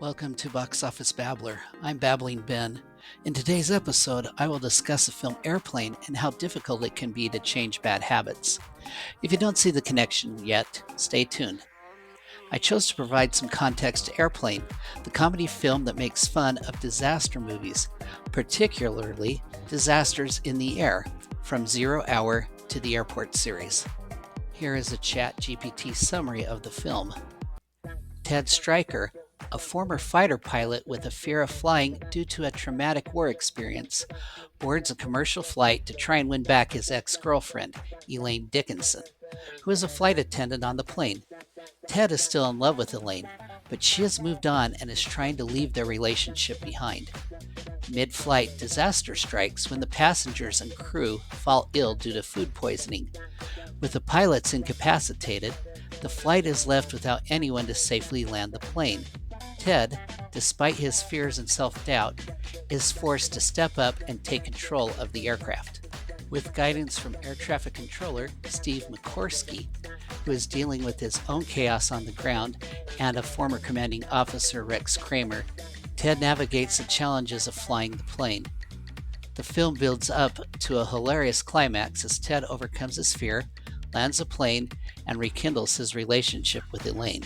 Welcome to Box Office Babbler. I'm Babbling Ben. In today's episode, I will discuss the film Airplane and how difficult it can be to change bad habits. If you don't see the connection yet, stay tuned. I chose to provide some context to Airplane, the comedy film that makes fun of disaster movies, particularly disasters in the air, from 0 Hour to the Airport series. Here is a ChatGPT summary of the film. Ted Stryker, a former fighter pilot with a fear of flying due to a traumatic war experience, boards a commercial flight to try and win back his ex-girlfriend, Elaine Dickinson, who is a flight attendant on the plane. Ted is still in love with Elaine, but she has moved on and is trying to leave their relationship behind. Mid-flight, disaster strikes when the passengers and crew fall ill due to food poisoning. With the pilots incapacitated, the flight is left without anyone to safely land the plane. Ted, despite his fears and self-doubt, is forced to step up and take control of the aircraft. With guidance from air traffic controller Steve McKorskey, who is dealing with his own chaos on the ground, and a former commanding officer Rex Kramer, Ted navigates the challenges of flying the plane. The film builds up to a hilarious climax as Ted overcomes his fear, lands a plane, and rekindles his relationship with Elaine.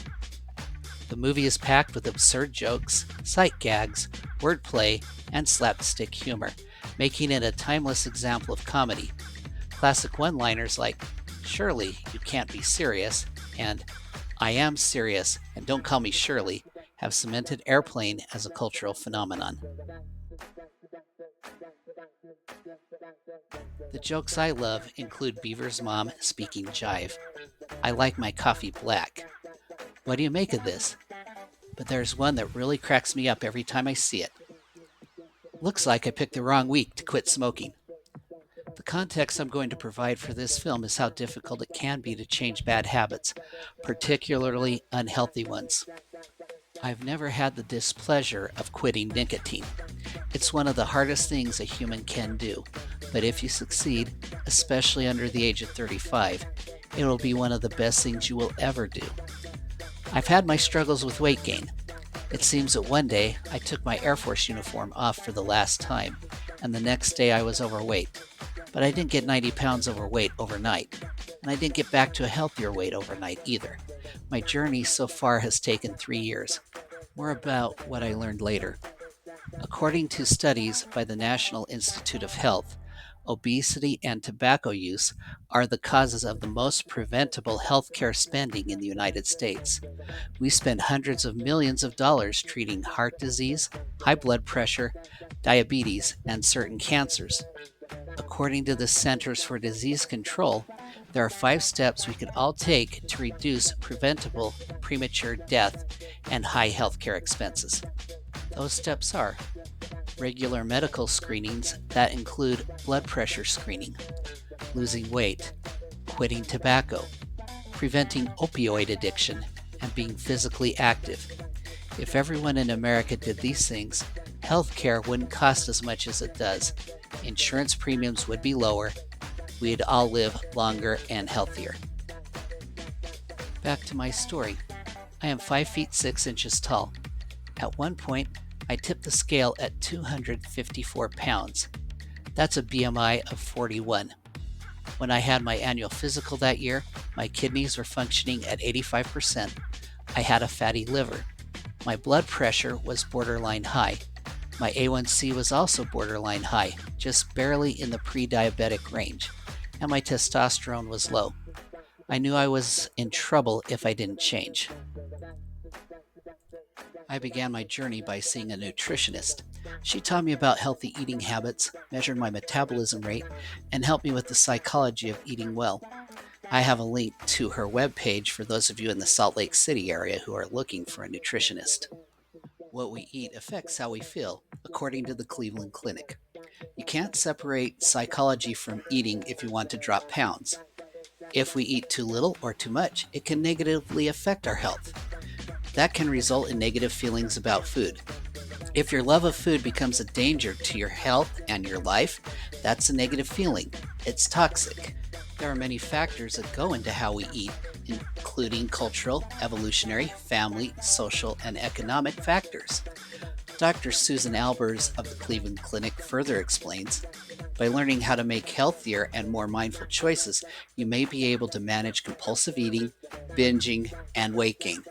The movie is packed with absurd jokes, sight gags, wordplay, and slapstick humor, making it a timeless example of comedy. Classic one-liners like, "Shirley, you can't be serious," and "I am serious, and don't call me Shirley," have cemented Airplane as a cultural phenomenon. The jokes I love include Beaver's mom speaking jive. "I like my coffee black. What do you make of this?" But there's one that really cracks me up every time I see it. "Looks like I picked the wrong week to quit smoking." The context I'm going to provide for this film is how difficult it can be to change bad habits, particularly unhealthy ones. I've never had the displeasure of quitting nicotine. It's one of the hardest things a human can do, but if you succeed, especially under the age of 35, it will be one of the best things you will ever do. I've had my struggles with weight gain. It seems that one day I took my Air Force uniform off for the last time, and the next day I was overweight. But I didn't get 90 pounds overweight overnight, and I didn't get back to a healthier weight overnight either. My journey so far has taken 3 years. More about what I learned later. According to studies by the National Institute of Health, obesity and tobacco use are the causes of the most preventable healthcare spending in the United States. We spend hundreds of millions of dollars treating heart disease, high blood pressure, diabetes, and certain cancers. According to the Centers for Disease Control, there are 5 steps we could all take to reduce preventable premature death and high healthcare expenses. Those steps are regular medical screenings that include blood pressure screening, losing weight, quitting tobacco, preventing opioid addiction, and being physically active. If everyone in America did these things, healthcare wouldn't cost as much as it does. Insurance premiums would be lower. We'd all live longer and healthier. Back to my story. I am 5 feet 6 inches tall. At one point, I tipped the scale at 254 pounds. That's a BMI of 41. When I had my annual physical that year, my kidneys were functioning at 85%. I had a fatty liver. My blood pressure was borderline high. My A1C was also borderline high, just barely in the pre-diabetic range, and my testosterone was low. I knew I was in trouble if I didn't change. I began my journey by seeing a nutritionist. She taught me about healthy eating habits, measured my metabolism rate, and helped me with the psychology of eating well. I have a link to her webpage for those of you in the Salt Lake City area who are looking for a nutritionist. What we eat affects how we feel, according to the Cleveland Clinic. You can't separate psychology from eating if you want to drop pounds. If we eat too little or too much, it can negatively affect our health. That can result in negative feelings about food. If your love of food becomes a danger to your health and your life, that's a negative feeling. It's toxic. There are many factors that go into how we eat, including cultural, evolutionary, family, social, and economic factors. Dr. Susan Albers of the Cleveland Clinic further explains, by learning how to make healthier and more mindful choices, you may be able to manage compulsive eating, binging, and weight gain.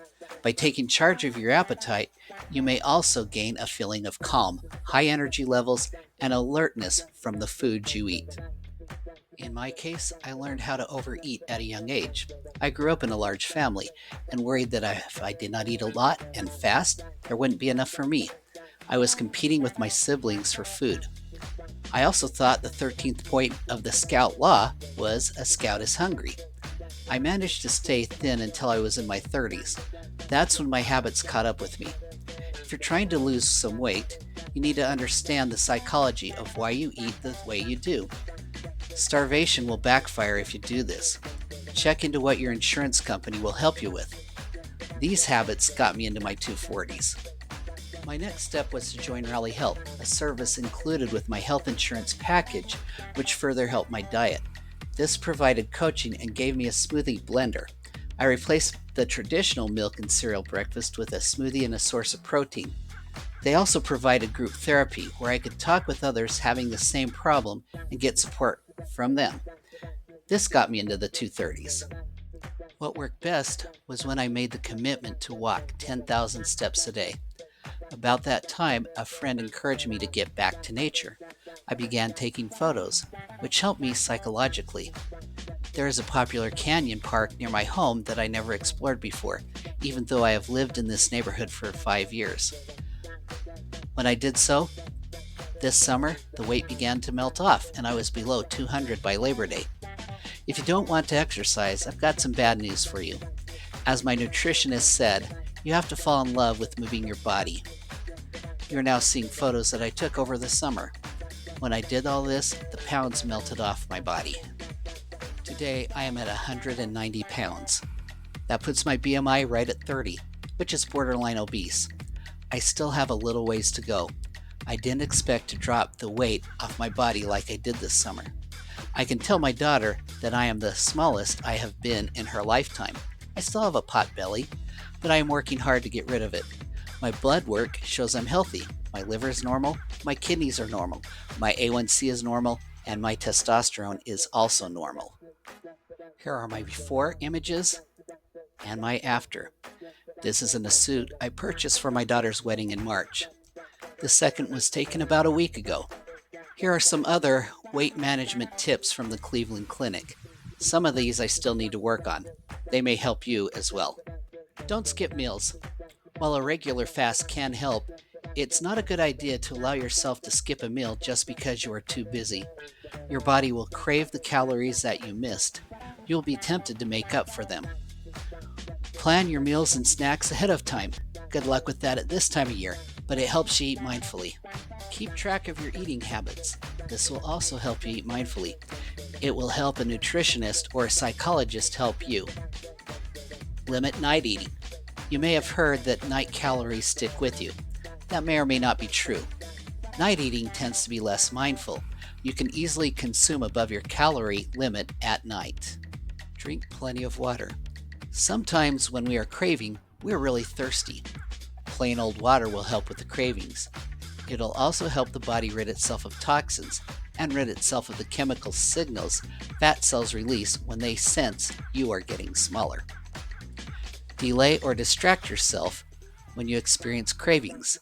By taking charge of your appetite, you may also gain a feeling of calm, high energy levels, and alertness from the foods you eat. In my case, I learned how to overeat at a young age. I grew up in a large family and worried that if I did not eat a lot and fast, there wouldn't be enough for me. I was competing with my siblings for food. I also thought the 13th point of the Scout Law was a scout is hungry. I managed to stay thin until I was in my 30s. That's when my habits caught up with me. If you're trying to lose some weight, you need to understand the psychology of why you eat the way you do. Starvation will backfire if you do this. Check into what your insurance company will help you with. These habits got me into my 240s. My next step was to join Rally Health, a service included with my health insurance package, which further helped my diet. This provided coaching and gave me a smoothie blender. I replaced the traditional milk and cereal breakfast with a smoothie and a source of protein. They also provided group therapy where I could talk with others having the same problem and get support from them. This got me into the 230s. What worked best was when I made the commitment to walk 10,000 steps a day. About that time, a friend encouraged me to get back to nature. I began taking photos, which helped me psychologically. There is a popular canyon park near my home that I never explored before, even though I have lived in this neighborhood for 5 years. When I did so, this summer, the weight began to melt off and I was below 200 by Labor Day. If you don't want to exercise, I've got some bad news for you. As my nutritionist said, you have to fall in love with moving your body. You're now seeing photos that I took over the summer. When I did all this, the pounds melted off my body. Today, I am at 190 pounds. That puts my BMI right at 30, which is borderline obese. I still have a little ways to go. I didn't expect to drop the weight off my body like I did this summer. I can tell my daughter that I am the smallest I have been in her lifetime. I still have a pot belly, but I am working hard to get rid of it. My blood work shows I'm healthy. My liver is normal, my kidneys are normal, my A1C is normal, and my testosterone is also normal. Here are my before images and my after. This is in a suit I purchased for my daughter's wedding in March. The second was taken about a week ago. Here are some other weight management tips from the Cleveland Clinic. Some of these I still need to work on. They may help you as well. Don't skip meals. While a regular fast can help, it's not a good idea to allow yourself to skip a meal just because you are too busy. Your body will crave the calories that you missed. You'll be tempted to make up for them. Plan your meals and snacks ahead of time. Good luck with that at this time of year, but it helps you eat mindfully. Keep track of your eating habits. This will also help you eat mindfully. It will help a nutritionist or a psychologist help you. Limit night eating. You may have heard that night calories stick with you. That may or may not be true. Night eating tends to be less mindful. You can easily consume above your calorie limit at night. Drink plenty of water. Sometimes when we are craving, we're really thirsty. Plain old water will help with the cravings. It'll also help the body rid itself of toxins and rid itself of the chemical signals fat cells release when they sense you are getting smaller. Delay or distract yourself when you experience cravings.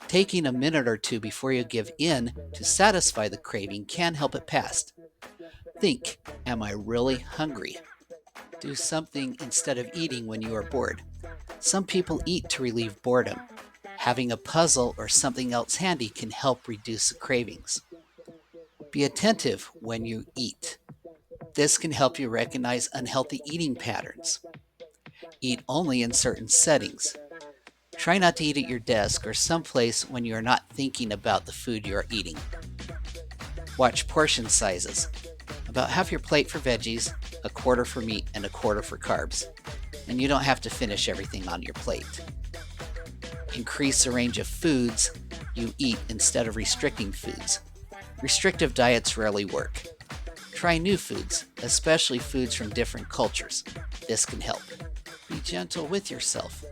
Taking a minute or two before you give in to satisfy the craving can help it pass. Think, am I really hungry? Do something instead of eating when you are bored. Some people eat to relieve boredom. Having a puzzle or something else handy can help reduce the cravings. Be attentive when you eat. This can help you recognize unhealthy eating patterns. Eat only in certain settings. Try not to eat at your desk or someplace when you are not thinking about the food you are eating. Watch portion sizes. About half your plate for veggies, a quarter for meat, and a quarter for carbs. And you don't have to finish everything on your plate. Increase the range of foods you eat instead of restricting foods. Restrictive diets rarely work. Try new foods, especially foods from different cultures. This can help. Be gentle with yourself.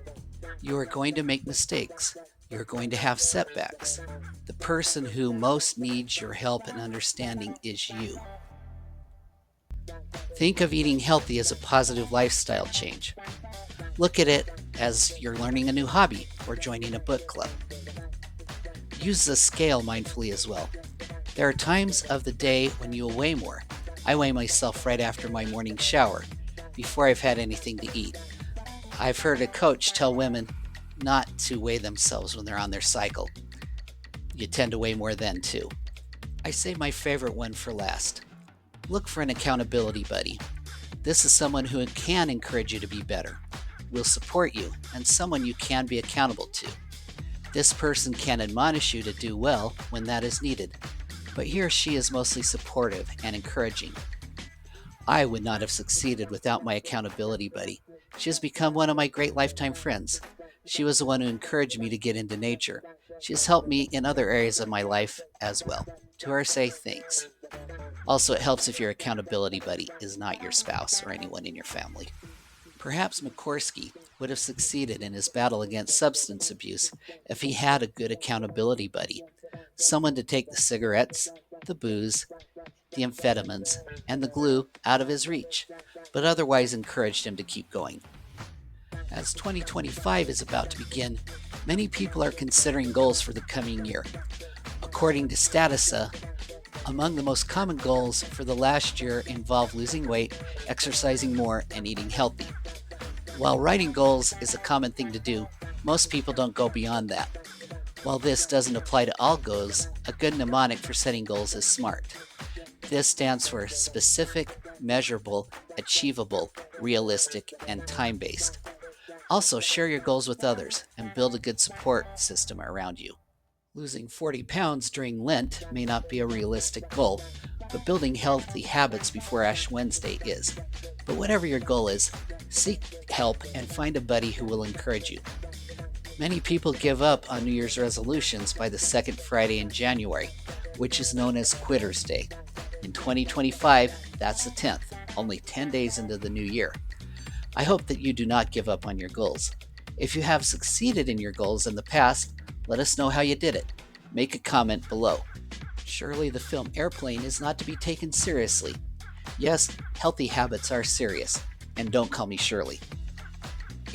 You are going to make mistakes. You're going to have setbacks. The person who most needs your help and understanding is you. Think of eating healthy as a positive lifestyle change. Look at it as you're learning a new hobby or joining a book club. Use the scale mindfully as well. There are times of the day when you will weigh more. I weigh myself right after my morning shower, before I've had anything to eat. I've heard a coach tell women not to weigh themselves when they're on their cycle. You tend to weigh more then too. I save my favorite one for last. Look for an accountability buddy. This is someone who can encourage you to be better, will support you, and someone you can be accountable to. This person can admonish you to do well when that is needed, but he or she is mostly supportive and encouraging. I would not have succeeded without my accountability buddy. She has become one of my great lifetime friends. She was the one who encouraged me to get into nature. She has helped me in other areas of my life as well. To her, say thanks. Also, it helps if your accountability buddy is not your spouse or anyone in your family. Perhaps McKorskey would have succeeded in his battle against substance abuse if he had a good accountability buddy. Someone to take the cigarettes, the booze, the amphetamines, and the glue out of his reach, but otherwise encouraged him to keep going. As 2025 is about to begin, many people are considering goals for the coming year. According to Statista, among the most common goals for the last year involve losing weight, exercising more, and eating healthy. While writing goals is a common thing to do, most people don't go beyond that. While this doesn't apply to all goals, a good mnemonic for setting goals is SMART. This stands for specific, measurable, achievable, realistic, and time-based. Also, share your goals with others and build a good support system around you. Losing 40 pounds during Lent may not be a realistic goal, but building healthy habits before Ash Wednesday is. But whatever your goal is, seek help and find a buddy who will encourage you. Many people give up on New Year's resolutions by the second Friday in January, which is known as Quitter's Day. In 2025, that's the 10th, only 10 days into the new year. I hope that you do not give up on your goals. If you have succeeded in your goals in the past, let us know how you did it. Make a comment below. Shirley the film Airplane is not to be taken seriously. Yes, healthy habits are serious, and don't call me Shirley.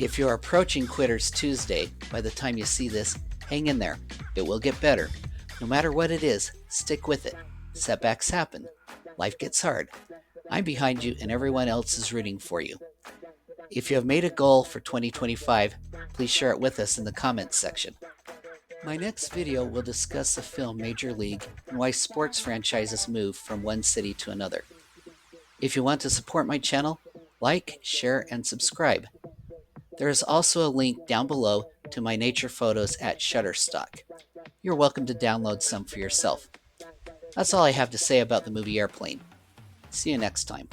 If you're approaching Quitter's Tuesday, by the time you see this, hang in there. It will get better. No matter what it is, stick with it. Setbacks happen. Life gets hard. I'm behind you and everyone else is rooting for you. If you have made a goal for 2025, please share it with us in the comments section. My next video will discuss the film Major League and why sports franchises move from one city to another. If you want to support my channel, like, share, and subscribe. There is also a link down below to my nature photos at Shutterstock. You're welcome to download some for yourself. That's all I have to say about the movie Airplane. See you next time.